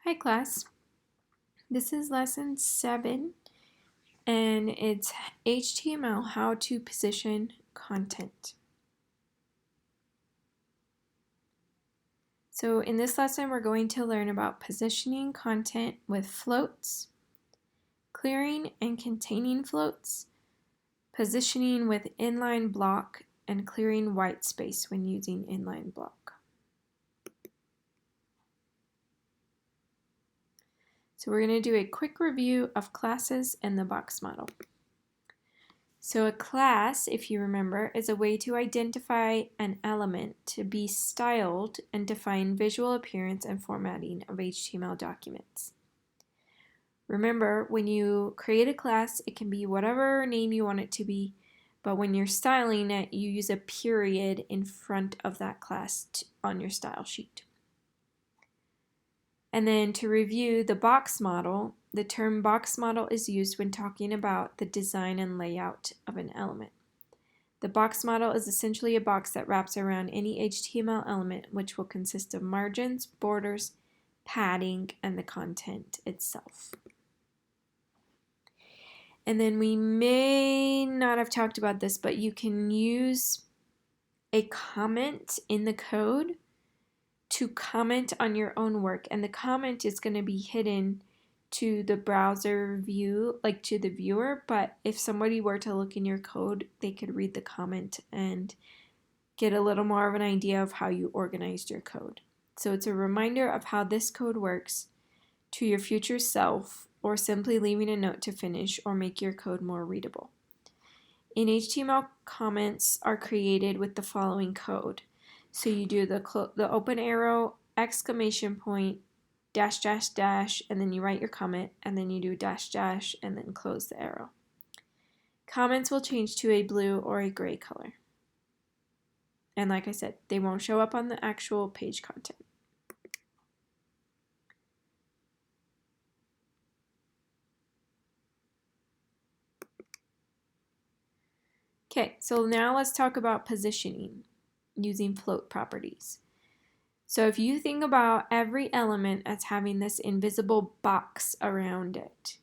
Hi class, this is lesson 7 and it's HTML, how to position content. So in this lesson we're going to learn about positioning content with floats, clearing and containing floats, positioning with inline block, and clearing white space when using inline block. So we're going to do a quick review of classes and the box model. So a class, if you remember, is a way to identify an element to be styled and define visual appearance and formatting of HTML documents. Remember, when you create a class, it can be whatever name you want it to be, but when you're styling it, you use a period in front of that class on your style sheet. And then to review the box model, the term box model is used when talking about the design and layout of an element. The box model is essentially a box that wraps around any HTML element, which will consist of margins, borders, padding, and the content itself. And then we may not have talked about this, but you can use a comment in the code to comment on your own work, and the comment is going to be hidden to the browser view, like to the viewer, but if somebody were to look in your code, they could read the comment and get a little more of an idea of how you organized your code. So it's a reminder of how this code works to your future self, or simply leaving a note to finish or make your code more readable. In HTML, comments are created with the following code. So you do the open arrow, exclamation point, dash, dash, dash, and then you write your comment, and then you do dash, dash, and then close the arrow. Comments will change to a blue or a gray color. And like I said, they won't show up on the actual page content. Okay, so now let's talk about positioning using float properties. So if you think about every element as having this invisible box around it,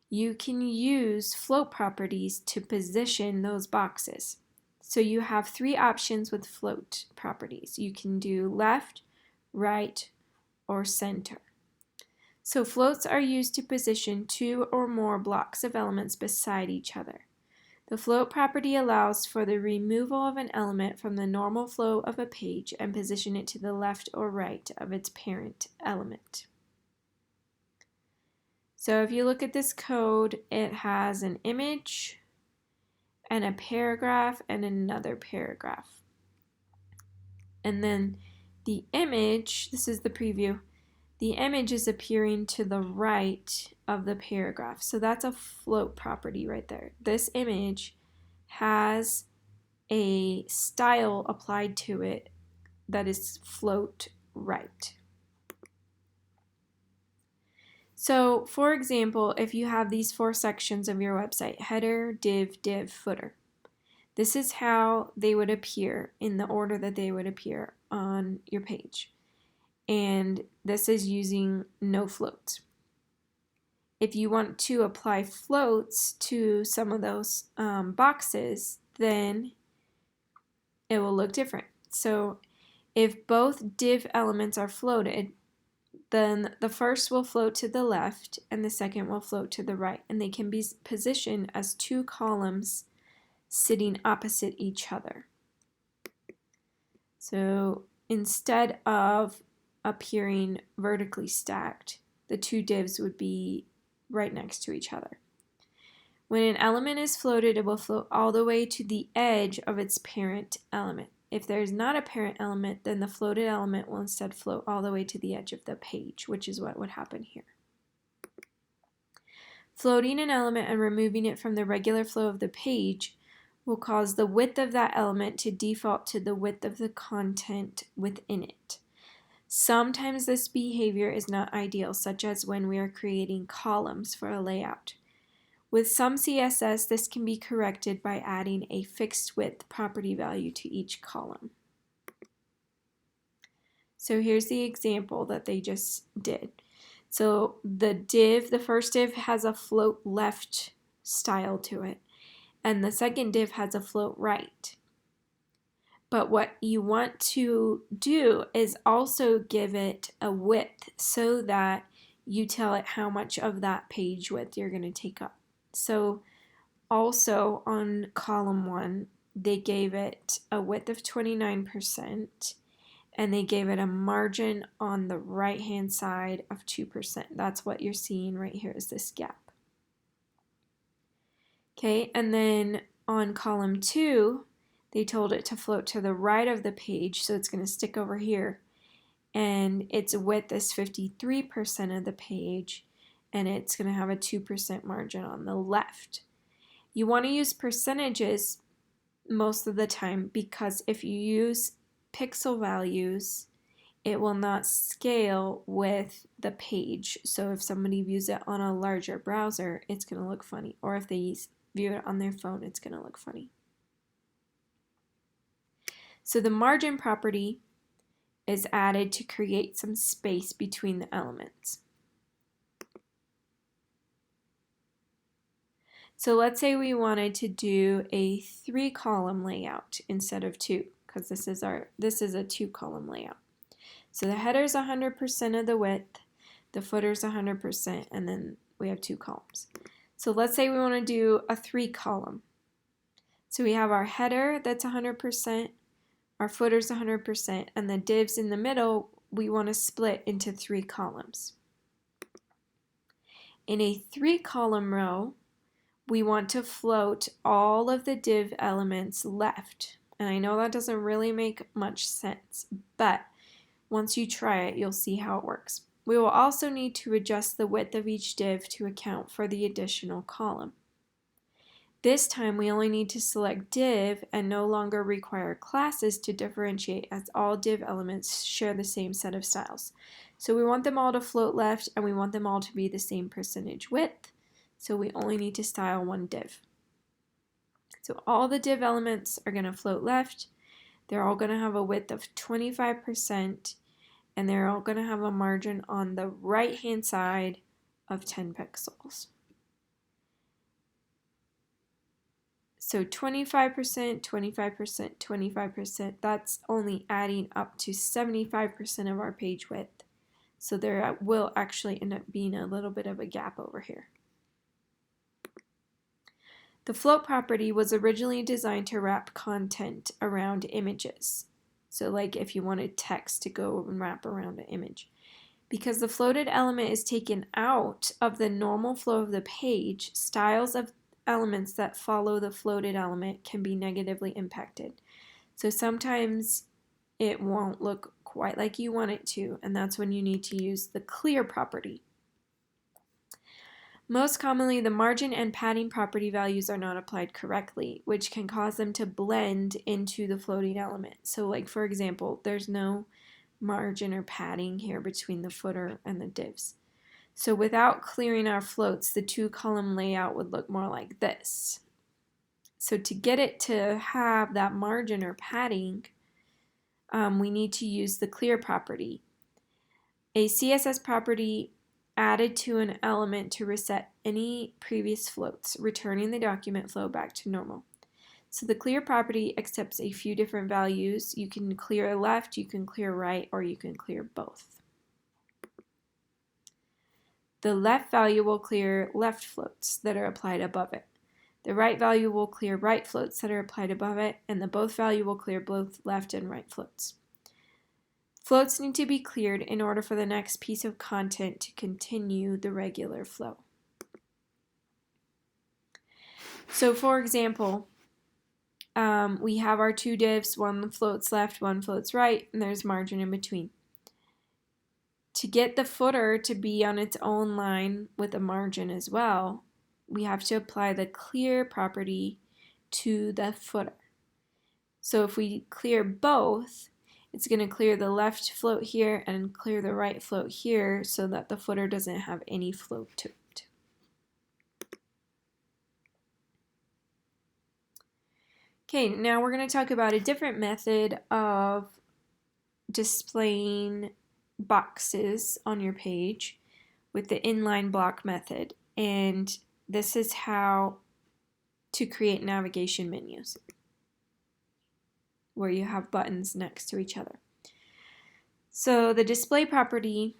you can use float properties to position those boxes. So you have 3 options with float properties. You can do left, right, or center. So floats are used to position 2 or more blocks of elements beside each other. The float property allows for the removal of an element from the normal flow of a page and position it to the left or right of its parent element. So if you look at this code, it has an image and a paragraph and another paragraph. And then the image, this is the preview, the image is appearing to the right of the paragraph. So that's a float property right there. This image has a style applied to it that is float right. So for example, if you have these 4 sections of your website, header, div, footer, this is how they would appear in the order that they would appear on your page. And this is using no floats. If you want to apply floats to some of those boxes, then it will look different. So if both div elements are floated, then the first will float to the left and the second will float to the right, and they can be positioned as 2 columns sitting opposite each other. So instead of appearing vertically stacked, the 2 divs would be right next to each other. When an element is floated, it will float all the way to the edge of its parent element. If there's not a parent element, then the floated element will instead float all the way to the edge of the page, which is what would happen here. Floating an element and removing it from the regular flow of the page will cause the width of that element to default to the width of the content within it. Sometimes this behavior is not ideal, such as when we are creating columns for a layout. With some CSS, this can be corrected by adding a fixed width property value to each column. So here's the example that they just did. So the first div has a float left style to it, and the second div has a float right. But what you want to do is also give it a width so that you tell it how much of that page width you're going to take up. So also on column 1, they gave it a width of 29%, and they gave it a margin on the right hand side of 2%. That's what you're seeing right here is this gap. Okay, and then on column 2, they told it to float to the right of the page, so it's going to stick over here. And its width is 53% of the page, and it's going to have a 2% margin on the left. You want to use percentages most of the time because if you use pixel values, it will not scale with the page. So if somebody views it on a larger browser, it's going to look funny. Or if they view it on their phone, it's going to look funny. So the margin property is added to create some space between the elements. So let's say we wanted to do a 3-column layout instead of 2, because this is a 2-column layout. So the header is 100% of the width, the footer is 100%, and then we have 2 columns. So let's say we want to do a 3-column. So we have our header that's 100%, our footer is 100%, and the divs in the middle we want to split into 3 columns. In a 3-column row, we want to float all of the div elements left. And I know that doesn't really make much sense, but once you try it, you'll see how it works. We will also need to adjust the width of each div to account for the additional column. This time we only need to select div and no longer require classes to differentiate, as all div elements share the same set of styles. So we want them all to float left, and we want them all to be the same percentage width. So we only need to style one div. So all the div elements are going to float left. They're all going to have a width of 25%, and they're all going to have a margin on the right hand side of 10 pixels. So 25%, 25%, 25%, that's only adding up to 75% of our page width. So there will actually end up being a little bit of a gap over here. The float property was originally designed to wrap content around images. So like if you wanted text to go and wrap around an image. Because the floated element is taken out of the normal flow of the page, styles of elements that follow the floated element can be negatively impacted. So sometimes it won't look quite like you want it to, and that's when you need to use the clear property. Most commonly, the margin and padding property values are not applied correctly, which can cause them to blend into the floating element. So like for example, there's no margin or padding here between the footer and the divs. So without clearing our floats, the 2-column layout would look more like this. So to get it to have that margin or padding, we need to use the clear property. A CSS property added to an element to reset any previous floats, returning the document flow back to normal. So the clear property accepts a few different values. You can clear left, you can clear right, or you can clear both. The left value will clear left floats that are applied above it. The right value will clear right floats that are applied above it, and the both value will clear both left and right floats. Floats need to be cleared in order for the next piece of content to continue the regular flow. So for example, we have our 2 divs, one floats left, one floats right, and there's margin in between. To get the footer to be on its own line with a margin as well, we have to apply the clear property to the footer. So if we clear both, it's going to clear the left float here and clear the right float here so that the footer doesn't have any float to it. Okay, now we're going to talk about a different method of displaying boxes on your page. with the inline block method. And this is how to create navigation menus where you have buttons next to each other. So the display property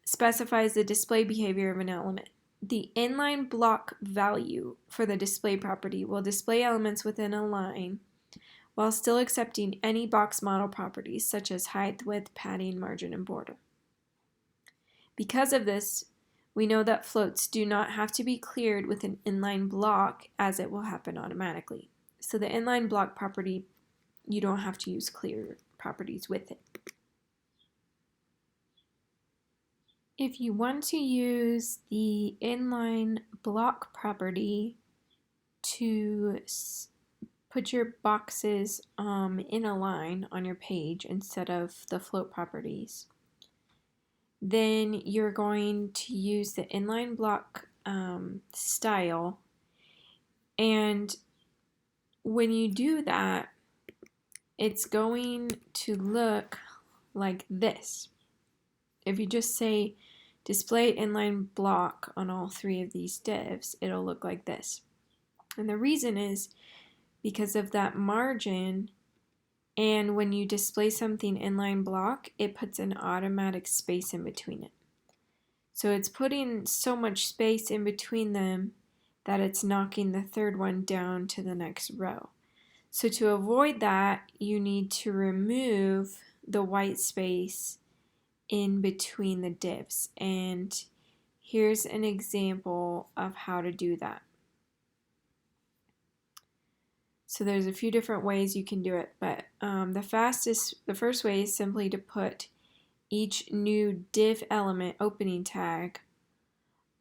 specifies the display behavior of an element. The inline block value for the display property will display elements within a line while still accepting any box model properties such as height, width, padding, margin, and border. Because of this, we know that floats do not have to be cleared with an inline block, as it will happen automatically. So the inline block property, you don't have to use clear properties with it. If you want to use the inline block property to put your boxes in a line on your page instead of the float properties, then you're going to use the inline block style. And when you do that, it's going to look like this. If you just say display inline block on all three of these divs, it'll look like this. And the reason is because of that margin, and when you display something inline block, it puts an automatic space in between it. So it's putting so much space in between them that it's knocking the third one down to the next row. So to avoid that, you need to remove the white space in between the divs. And here's an example of how to do that. So there's a few different ways you can do it, but the first way is simply to put each new div element opening tag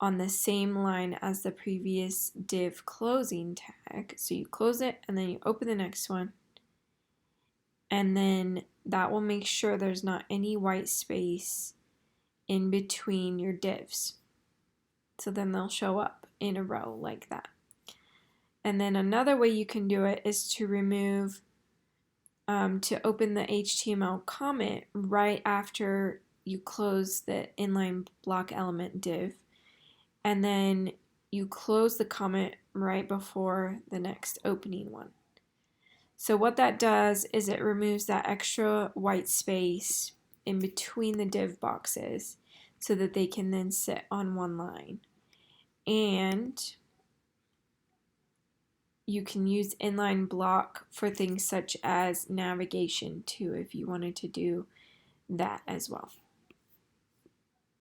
on the same line as the previous div closing tag. So you close it and then you open the next one, and then that will make sure there's not any white space in between your divs. So then they'll show up in a row like that. And then another way you can do it is to remove, to open the HTML comment right after you close the inline block element div, and then you close the comment right before the next opening one. So what that does is it removes that extra white space in between the div boxes so that they can then sit on one line. And you can use inline block for things such as navigation too, if you wanted to do that as well.